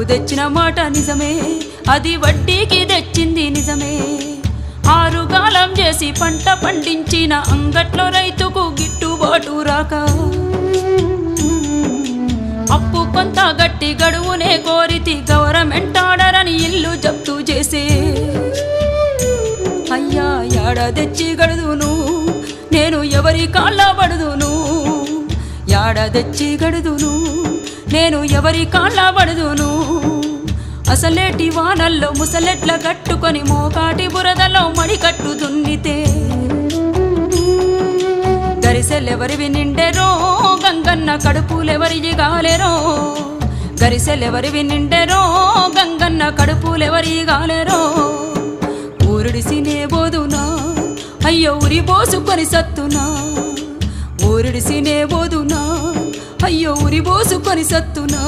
తెచ్చిన మాట నిజమే, అది వడ్డీకి తెచ్చింది నిజమే. ఆరుగాలం చేసి పంట పండించిన అంగట్లో రైతుకు గిట్టుబాటు రాక అప్పు కొంత గట్టి గడువునే కోరితి గవర్నమెంట్ ఆర్డర్ అని ఇల్లు జప్తు చేసే. అయ్యా యాడ తెచ్చి గడుదును నేను ఎవరి కాళ్ళ పడుదును, యాడ తెచ్చి గడుదును నేను ఎవరి కాళ్ళ పడుదును. అసలేటి వానల్లో ముసలెట్ల కట్టుకొని మోకాటి బురదలో మడికట్టు దున్నితే గరిసెలెవరివి నిండెరో గంగన్న కడుపులెవరి గాలెరో, గరిసెలెవరివి నిండెరో గంగన్న కడుపులెవరి గాలెరో. ఊరుడిసినే బోదునా అయ్యో ఉరి పోసుకొని సత్తునా, ఊరుడిసినే బోదునా అయ్యో ఉరి పోసుకొని సత్తునా.